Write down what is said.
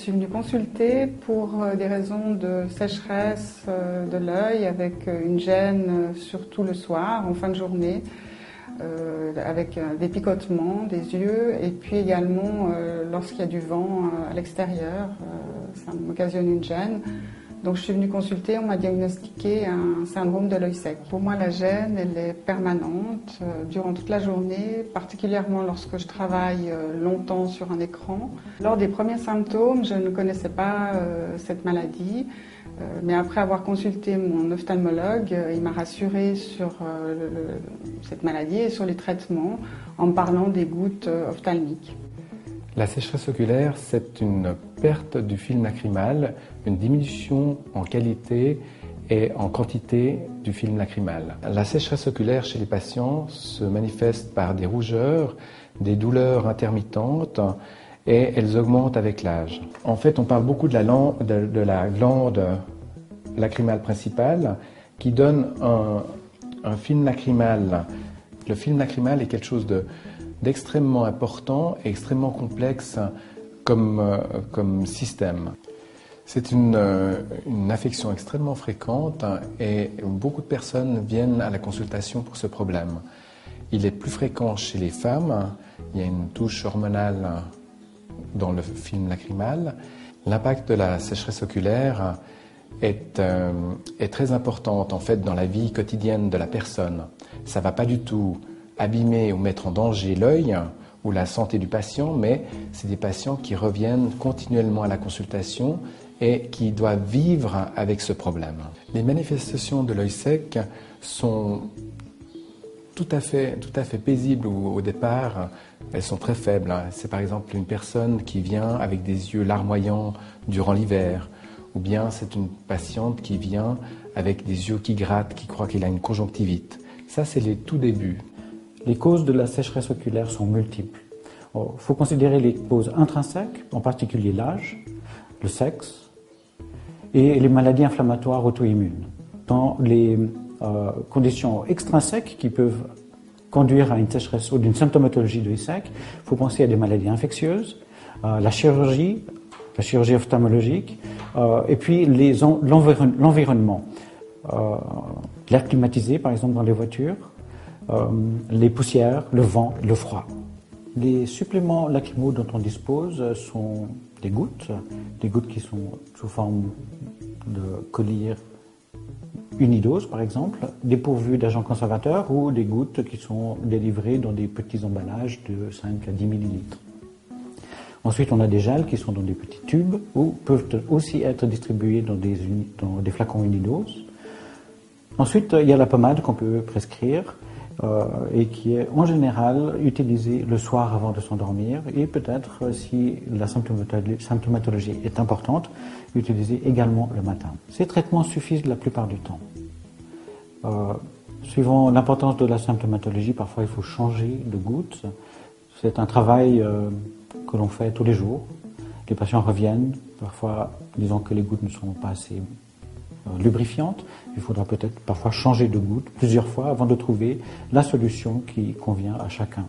suis venue consulter pour des raisons de sécheresse de l'œil, avec une gêne surtout le soir, en fin de journée, avec des picotements des yeux, et puis également lorsqu'il y a du vent à l'extérieur, ça m'occasionne une gêne. Donc je suis venue consulter, on m'a diagnostiqué un syndrome de l'œil sec. Pour moi, la gêne, elle est permanente durant toute la journée, particulièrement lorsque je travaille longtemps sur un écran. Lors des premiers symptômes, je ne connaissais pas cette maladie, mais après avoir consulté mon ophtalmologue, il m'a rassurée sur cette maladie et sur les traitements en me parlant des gouttes ophtalmiques. La sécheresse oculaire, c'est une perte du film lacrymal, une diminution en qualité et en quantité du film lacrymal. La sécheresse oculaire chez les patients se manifeste par des rougeurs, des douleurs intermittentes et elles augmentent avec l'âge. En fait, on parle beaucoup de la glande lacrymale principale qui donne un film lacrymal. Le film lacrymal est quelque chose d'extrêmement important et extrêmement complexe comme système. C'est une affection extrêmement fréquente et beaucoup de personnes viennent à la consultation pour ce problème. Il est plus fréquent chez les femmes, il y a une touche hormonale dans le film lacrymal. L'impact de la sécheresse oculaire est très importante en fait dans la vie quotidienne de la personne. Ça ne va pas du tout abîmer ou mettre en danger l'œil ou la santé du patient, mais c'est des patients qui reviennent continuellement à la consultation et qui doivent vivre avec ce problème. Les manifestations de l'œil sec sont tout à fait paisibles au départ. Elles sont très faibles. C'est par exemple une personne qui vient avec des yeux larmoyants durant l'hiver, ou bien c'est une patiente qui vient avec des yeux qui grattent, qui croit qu'il a une conjonctivite. Ça, c'est les tout débuts. Les causes de la sécheresse oculaire sont multiples. Il faut considérer les causes intrinsèques, en particulier l'âge, le sexe et les maladies inflammatoires auto-immunes. Dans les conditions extrinsèques qui peuvent conduire à une sécheresse ou d'une symptomatologie de l'œil sec, il faut penser à des maladies infectieuses, la chirurgie ophtalmologique, et puis l'environnement. L'air climatisé, par exemple, dans les voitures, les poussières, le vent, le froid. Les suppléments lacrymaux dont on dispose sont des gouttes qui sont sous forme de collyre unidose, par exemple, dépourvues d'agents conservateurs, ou des gouttes qui sont délivrées dans des petits emballages de 5 à 10 millilitres. Ensuite, on a des gels qui sont dans des petits tubes ou peuvent aussi être distribués dans des flacons unidoses. Ensuite, il y a la pommade qu'on peut prescrire et qui est en général utilisée le soir avant de s'endormir, et peut-être, si la symptomatologie est importante, utilisée également le matin. Ces traitements suffisent la plupart du temps. Suivant l'importance de la symptomatologie, parfois il faut changer de gouttes. C'est un travail que l'on fait tous les jours. Les patients reviennent, parfois disant que les gouttes ne sont pas assez lubrifiantes. Il faudra peut-être parfois changer de goutte plusieurs fois avant de trouver la solution qui convient à chacun.